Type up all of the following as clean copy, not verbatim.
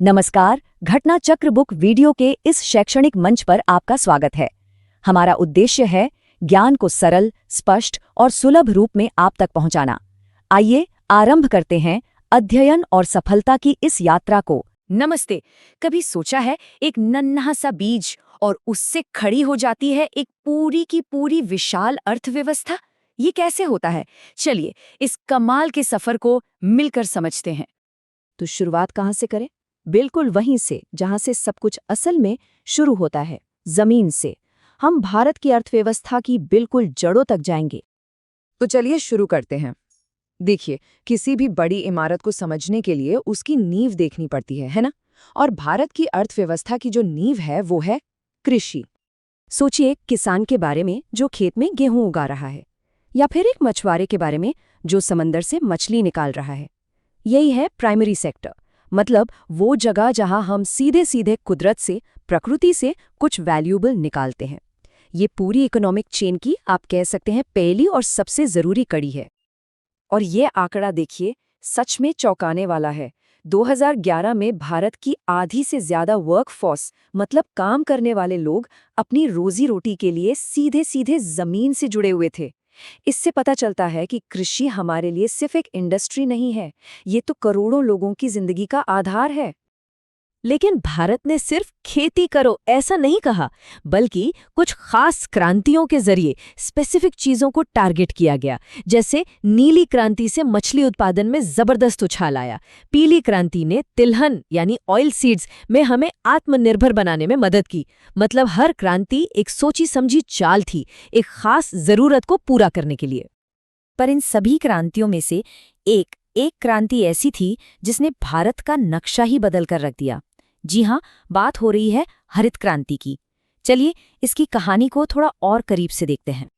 नमस्कार, घटना चक्र बुक वीडियो के इस शैक्षणिक मंच पर आपका स्वागत है। हमारा उद्देश्य है ज्ञान को सरल, स्पष्ट और सुलभ रूप में आप तक पहुंचाना। आइए आरंभ करते हैं अध्ययन और सफलता की इस यात्रा को। नमस्ते। कभी सोचा है एक नन्हा सा बीज और उससे खड़ी हो जाती है एक पूरी की पूरी विशाल अर्थव्यवस्था? ये कैसे होता है? चलिए इस कमाल के सफर को मिलकर समझते हैं। तो शुरुआत कहाँ से करें? बिल्कुल वहीं से जहाँ से सब कुछ असल में शुरू होता है, जमीन से। हम भारत की अर्थव्यवस्था की बिल्कुल जड़ों तक जाएंगे। तो चलिए शुरू करते हैं। देखिए, किसी भी बड़ी इमारत को समझने के लिए उसकी नींव देखनी पड़ती है ना? और भारत की अर्थव्यवस्था की जो नींव है वो है कृषि। सोचिए किसान के बारे में जो खेत में गेहूं उगा रहा है, या फिर एक मछुआरे के बारे में जो समंदर से मछली निकाल रहा है। यही है प्राइमरी सेक्टर, मतलब वो जगह जहां हम सीधे सीधे कुदरत से, प्रकृति से कुछ वैल्यूएबल निकालते हैं। ये पूरी इकोनॉमिक चेन की आप कह सकते हैं पहली और सबसे जरूरी कड़ी है। और ये आंकड़ा देखिए, सच में चौंकाने वाला है। 2011 में भारत की आधी से ज्यादा वर्कफोर्स, मतलब काम करने वाले लोग, अपनी रोजी रोटी के लिए सीधे सीधे जमीन से जुड़े हुए थे। इससे पता चलता है कि कृषि हमारे लिए सिर्फ एक इंडस्ट्री नहीं है, ये तो करोड़ों लोगों की जिंदगी का आधार है। लेकिन भारत ने सिर्फ खेती करो ऐसा नहीं कहा, बल्कि कुछ खास क्रांतियों के जरिए स्पेसिफिक चीजों को टारगेट किया गया। जैसे नीली क्रांति से मछली उत्पादन में जबरदस्त उछाल आया। पीली क्रांति ने तिलहन यानी ऑयल सीड्स में हमें आत्मनिर्भर बनाने में मदद की। मतलब हर क्रांति एक सोची समझी चाल थी, एक खास जरूरत को पूरा करने के लिए। पर इन सभी क्रांतियों में से एक क्रांति ऐसी थी जिसने भारत का नक्शा ही बदल कर रख दिया। जी हाँ, बात हो रही है हरित क्रांति की। चलिए इसकी कहानी को थोड़ा और करीब से देखते हैं।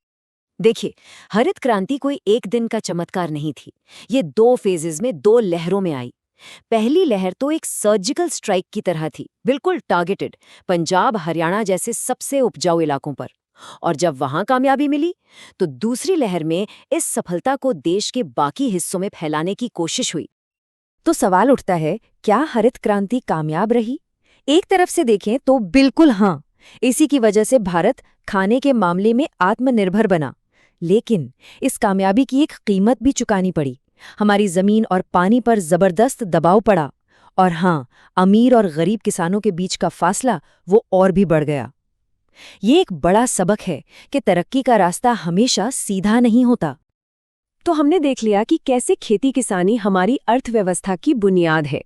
देखिए, हरित क्रांति कोई एक दिन का चमत्कार नहीं थी। ये 2 फेजेस में 2 लहरों में आई। पहली लहर तो एक सर्जिकल स्ट्राइक की तरह थी, बिल्कुल टारगेटेड, पंजाब, हरियाणा जैसे सबसे उपजाऊ इलाकों पर। और जब वहां कामयाबी मिली, तो दूसरी लहर में इस सफलता को देश के बाकी हिस्सों में फैलाने की कोशिश हुई। तो सवाल उठता है, क्या हरित क्रांति कामयाब रही? एक तरफ से देखें तो बिल्कुल हाँ। इसी की वजह से भारत खाने के मामले में आत्मनिर्भर बना। लेकिन इस कामयाबी की एक कीमत भी चुकानी पड़ी। हमारी जमीन और पानी पर जबरदस्त दबाव पड़ा। और हाँ, अमीर और गरीब किसानों के बीच का फासला वो और भी बढ़ गया। ये एक बड़ा सबक है कि तरक्की का रास्ता हमेशा सीधा नहीं होता। तो हमने देख लिया कि कैसे खेती किसानी हमारी अर्थव्यवस्था की बुनियाद है।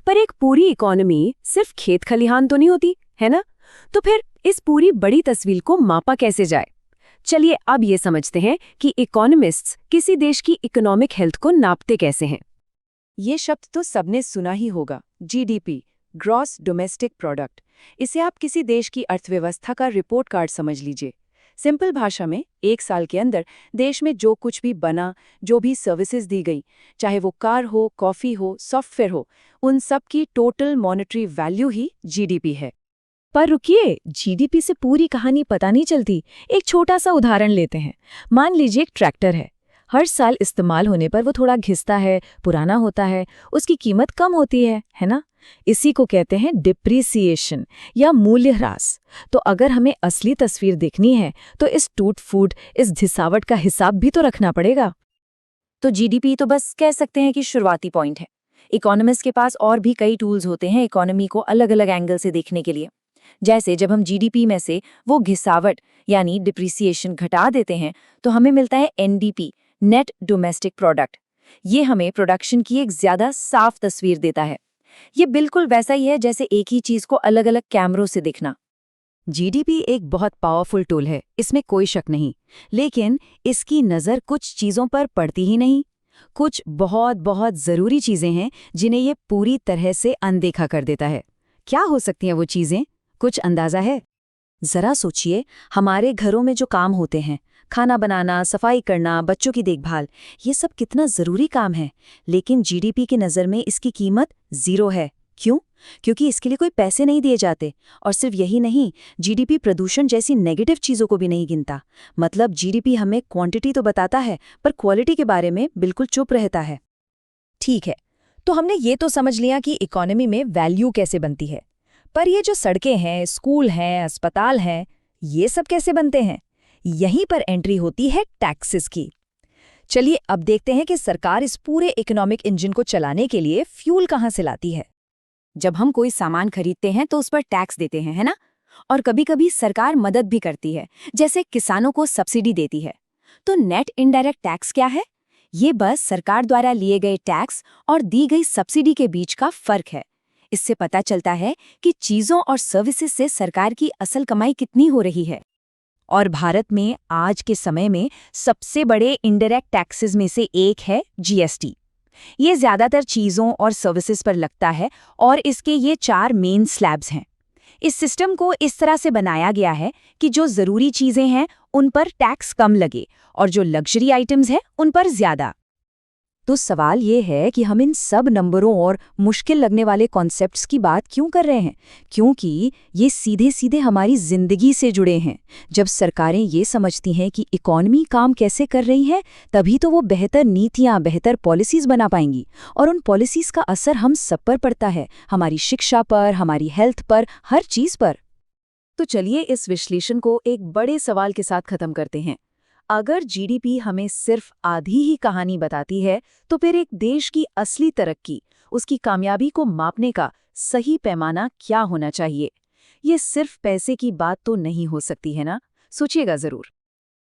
पर एक पूरी इकोनॉमी सिर्फ खेत खलिहान तो नहीं होती, है ना? तो फिर इस पूरी बड़ी तस्वीर को मापा कैसे जाए? चलिए अब ये समझते हैं कि इकोनॉमिस्ट्स किसी देश की इकोनॉमिक हेल्थ को नापते कैसे हैं। ये शब्द तो सबने सुना ही होगा, जीडीपी, ग्रॉस डोमेस्टिक प्रोडक्ट। इसे आप किसी देश की अर्थव्यवस्था का रिपोर्ट कार्ड समझ लीजिए। सिंपल भाषा में, एक साल के अंदर देश में जो कुछ भी बना, जो भी सर्विसेज दी गई, चाहे वो कार हो, कॉफी हो, सॉफ्टवेयर हो, उन सब की टोटल मॉनेटरी वैल्यू ही जीडीपी है। पर रुकिए, जीडीपी से पूरी कहानी पता नहीं चलती। एक छोटा सा उदाहरण लेते हैं। मान लीजिए एक ट्रैक्टर है। हर साल इस्तेमाल होने पर वो थोड़ा घिसता है, पुराना होता है, उसकी कीमत कम होती है ना? इसी को कहते हैं डिप्रिसिएशन या मूल्यह्रास। तो अगर हमें असली तस्वीर देखनी है तो इस टूट फूट, इस घिसावट का हिसाब भी तो रखना पड़ेगा। तो जीडीपी तो बस कह सकते हैं कि शुरुआती पॉइंट है। इकोनॉमिस्ट के पास और भी कई टूल्स होते हैं इकोनॉमी को अलग अलग एंगल से देखने के लिए। जैसे जब हम जीडीपी में से वो घिसावट यानी डिप्रिसिएशन घटा देते हैं तो हमें मिलता है एनडीपी, नेट डोमेस्टिक प्रोडक्ट। ये हमें प्रोडक्शन की एक ज्यादा साफ तस्वीर देता है। ये बिल्कुल वैसा ही है जैसे एक ही चीज को अलग अलग कैमरों से देखना। जीडीपी एक बहुत पावरफुल टूल है, इसमें कोई शक नहीं। लेकिन इसकी नज़र कुछ चीज़ों पर पड़ती ही नहीं। कुछ बहुत बहुत ज़रूरी चीज़ें हैं जिन्हें ये पूरी तरह से अनदेखा कर देता है। क्या हो सकती हैं वो चीज़ें? कुछ अंदाज़ा है? ज़रा सोचिए, हमारे घरों में जो काम होते हैं, खाना बनाना, सफाई करना, बच्चों की देखभाल, ये सब कितना ज़रूरी काम है। लेकिन जीडीपी की नज़र में इसकी कीमत 0 है। क्यों? क्योंकि इसके लिए कोई पैसे नहीं दिए जाते। और सिर्फ यही नहीं, जीडीपी प्रदूषण जैसी नेगेटिव चीज़ों को भी नहीं गिनता। मतलब जीडीपी हमें क्वांटिटी तो बताता है, पर क्वालिटी के बारे में बिल्कुल चुप रहता है। ठीक है, तो हमने ये तो समझ लिया कि इकोनॉमी में वैल्यू कैसे बनती है, पर ये जो सड़कें हैं, स्कूल हैं, अस्पताल हैं, ये सब कैसे बनते हैं? यहीं पर एंट्री होती है टैक्सेस की। चलिए अब देखते हैं कि सरकार इस पूरे इकोनॉमिक इंजन को चलाने के लिए फ्यूल कहाँ से लाती है। जब हम कोई सामान खरीदते हैं तो उस पर टैक्स देते हैं, है ना? और कभी-कभी सरकार मदद भी करती है, जैसे किसानों को सब्सिडी देती है। तो नेट इनडायरेक्ट टैक्स क्या है? ये बस सरकार द्वारा लिए गए टैक्स और दी गई सब्सिडी के बीच का फर्क है। इससे पता चलता है कि चीजों और सर्विसेज से सरकार की असल कमाई कितनी हो रही है। और भारत में आज के समय में सबसे बड़े इनडायरेक्ट टैक्सेस में से एक है जीएसटी। ये ज्यादातर चीजों और सर्विसेज पर लगता है और इसके ये 4 मेन स्लैब्स हैं। इस सिस्टम को इस तरह से बनाया गया है कि जो जरूरी चीजें हैं उन पर टैक्स कम लगे और जो लग्जरी आइटम्स हैं उन पर ज्यादा। तो सवाल ये है कि हम इन सब नंबरों और मुश्किल लगने वाले कॉन्सेप्ट्स की बात क्यों कर रहे हैं? क्योंकि ये सीधे सीधे हमारी जिंदगी से जुड़े हैं। जब सरकारें ये समझती हैं कि इकॉनमी काम कैसे कर रही है, तभी तो वो बेहतर नीतियां, बेहतर पॉलिसीज बना पाएंगी। और उन पॉलिसीज का असर हम सब पर पड़ता है, हमारी शिक्षा पर, हमारी हेल्थ पर, हर चीज पर। तो चलिए इस विश्लेषण को एक बड़े सवाल के साथ खत्म करते हैं। अगर जीडीपी हमें सिर्फ आधी ही कहानी बताती है, तो फिर एक देश की असली तरक्की, उसकी कामयाबी को मापने का सही पैमाना क्या होना चाहिए? ये सिर्फ पैसे की बात तो नहीं हो सकती है ना? सोचिएगा जरूर।